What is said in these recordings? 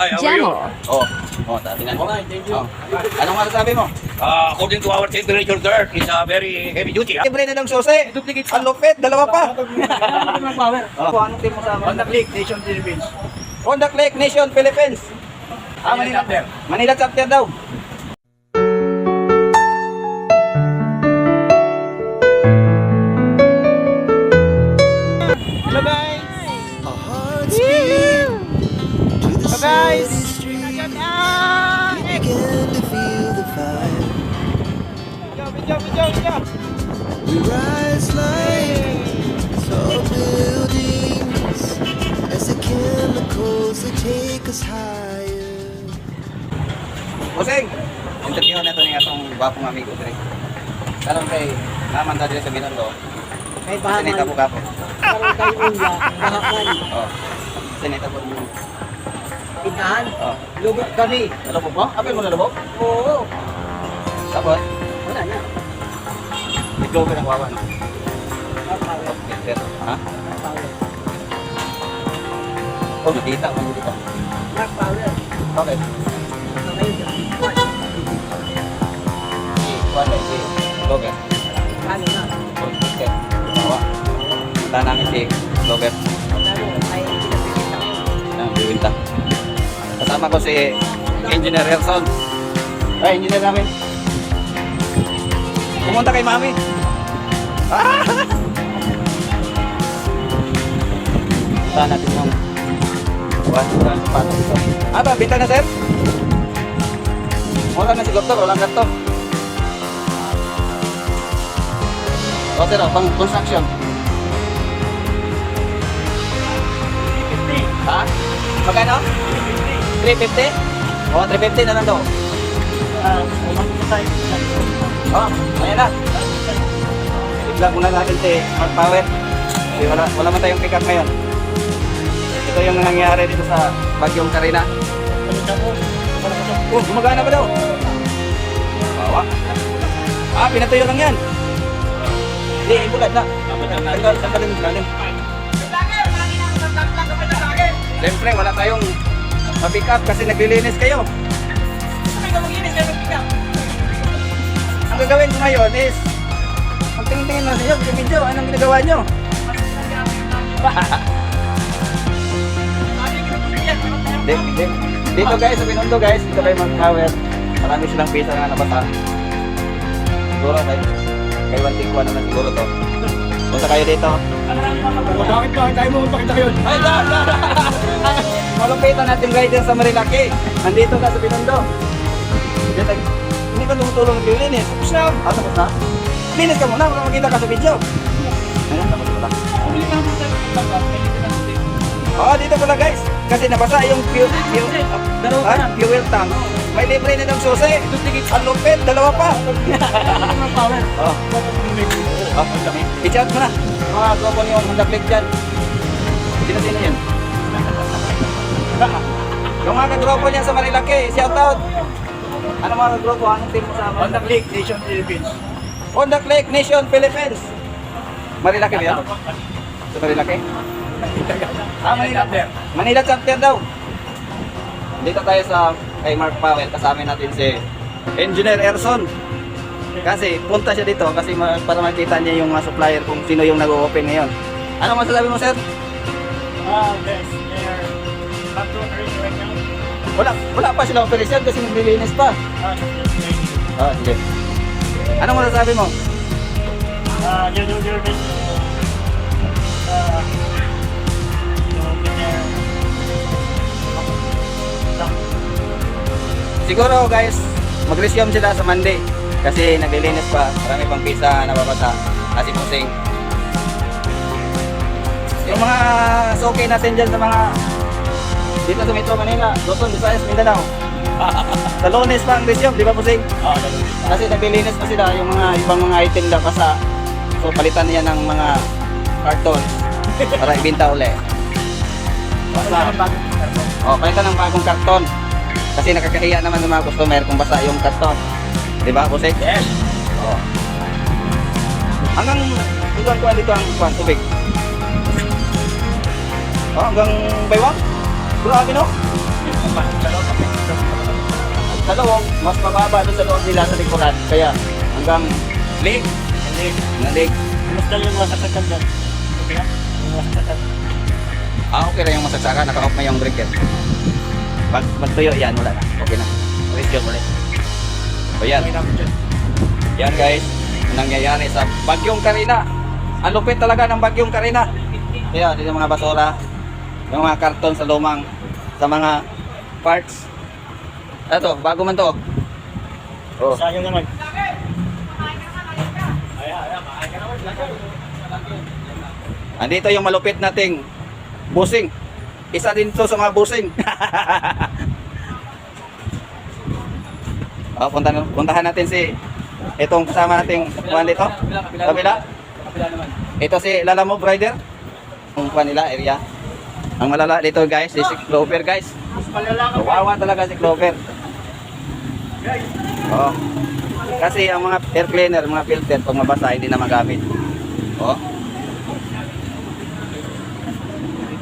Hi, how are you? Tingnan mo. Anong masasabi mo? According to our temperature there, it's a very heavy duty. Libre na ng susi. Ang lupit, dalawa pa. Anong team mo sa amin? Honda Click, Nation Philippines. Honda Click Nation Philippines. Manila chapter. Manila chapter daw. Hello guys. Hello guys. We rise like tall buildings as the chemicals they take us higher. Busing. Interview na ito ng atong gwapong amigo dire. Karon kay naman ta dire sa Binondo. Kay Sinita po kapo. Parang kay Unya, bahakan, Oh. Sinita po mo. inahan, Oh. lubog kami. Nalubog mo? Apil mo nalubog? Oo, Tapos, wala na. ikaw ka nang wawan. Power, Okay, ha? power. Oh, nadita mo dito. Mark Power. Okay. Ngayon, Wala si Logan. ano na. Okay. Bawa. Punta namin si Logan. Ano, ay pinapikita ko. Ang biwinta. Kasama ko si Engineer Elson. Ay, engineer namin. Pumunta kay Mami. Ah! Punta natin yung paano dito. Ba, binta na sir? Wala na si doktor, walang laptop. O sir, pang construction. 350. Ha? Magkano? 350? O, 350 na lang daw. Oh, ayan na. I-vlog muna natin si Mark Power. Kasi wala man tayong pick up ngayon. Ito yung nangyayari dito sa Bagyong Karina. Oh, gumagana ba daw? Bawa. Pinatuyo lang yan. Hindi, ibulad na. Tanggalin mo lalim. Siyempre, wala tayong ma-pick up kasi naglilinis kayo. Ang gagawin ko ngayon is magtingin-tingin lang sa inyo, video, anong ginagawa nyo? Dito guys, sa Binondo guys, dito kayo mag-power. Marami silang pisa na nabasa. Siguro kay Wantikwa naman siguro to. Punta kayo dito. Bakit tayo mo pakita kayo? Ay, malupitan natin guys sa Marilaki. Nandito na sa Binondo. Hindi ka tumutulong ng linis. Tapos na. Tapos na? Linis ka muna, wala makita ka sa video. Ayan, tapos pala. Dito pala guys. Kasi nabasa yung fuel tank. May libre na ng susi. Ang lupit, dalawa pa. I-chat mo na. Mga grupo niyo, Honda Click dyan. Sino yun? Yung mga grupo niya sa Marilaki, shout out. Ano mga grupo? Anong team mo sa amin? Honda Click, Nation Philippines. Honda Click Nation Philippines. Marilaki ba yan? Sa Marilaki? Manila chapter. Manila chapter daw. Dito tayo sa kay Mark Powell. Kasama natin si Engineer Erson. Kasi punta siya dito kasi para makita niya yung mga supplier kung sino yung nag-o-open ngayon. Ano masasabi mo sir? Yes, they're not doing right now. Wala pa sila operation kasi naglilinis pa. Sige. Ano masasabi mo? You do your best. Siguro guys, mag-resume sila sa Monday kasi naglilinis pa, marami pang pisa na babasa kasi pusing. Yung mga suki natin dyan sa mga dito sa Metro Manila, Luzon, Visayas, Mindanao. Sa Lunes pa ang resume, di ba pusing? Kasi naglilinis pa sila yung mga ibang mga item na basa. So palitan niya ng mga cartons para ibenta uli. Palitan ng bagong karton. Kasi nakakahiya naman ng mga customer kung basa yung karton. Di ba, Busek? Yes. Hanggang kuha dito ang tubig. Hanggang baywang? Grabe no? loob, mas mababa doon sa loob nila sa likuran. Kaya hanggang Lig. nalig. Kumusta yung mga sasakyan dyan? Okay na? Yung mga sasakyan. Okay na yung masagsakan, naka-off na yung breaker. Pag magtuyo yan, wala na. Okay na. Ulit yun, ulit. So yan. Yan guys, ang nangyayari sa Bagyong Karina. Ang lupit talaga ng Bagyong Karina. Kaya dito yung mga basura, yung mga karton sa lumang, sa mga parts. Ito, bago man to. Oh. Sayang naman. Andito yung malupit nating busing. Isa din to sa mga busing. Puntahan natin si itong kasama nating kuwan dito. Kabila. Ito si Lalamove Rider. Ang kuwan nila area. Ang malala dito guys, si Clover guys. Kawawa talaga si Clover. Oh. Kasi ang mga air cleaner, mga filter pag mabasa hindi na magamit. Oh.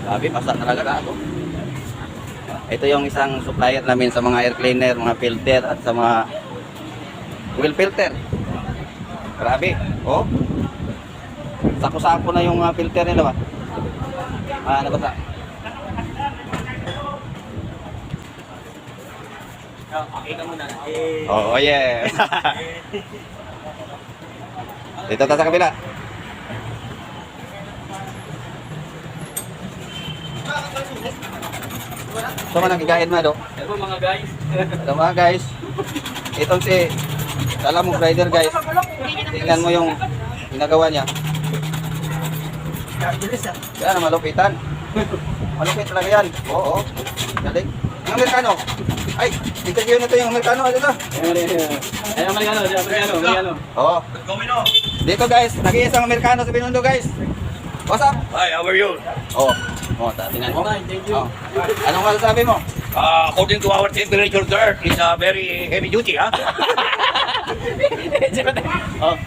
Sabi, basa talaga ka ako. Ito yung isang supplier namin sa mga air cleaner, mga filter at sa mga oil filter. Grabe. Oh. Sako-sako na yung mga filter nila ba? Nabasa. Okay ka muna. Oh, yeah. Dito tayo sa kabila. So man nagigahid mo do. Hello mga guys. Ito mga guys. Itong si Lalamove Rider guys. Tingnan mo yung ginagawa niya. Yan ang malupitan. Malupit talaga yan. Oo. Galing. Ang Amerikano. Ay, interview na to yung Amerikano. Dito. Ayan, Amerikano. Oo. Dito guys, nag-iisang Amerikano sa Binondo guys. What's up? Hi, how are you? Oo. Oh, tingnan mo. Thank you. Oh. Anong masasabi mo? According to our temperature there, it's a very heavy duty, huh? Oh.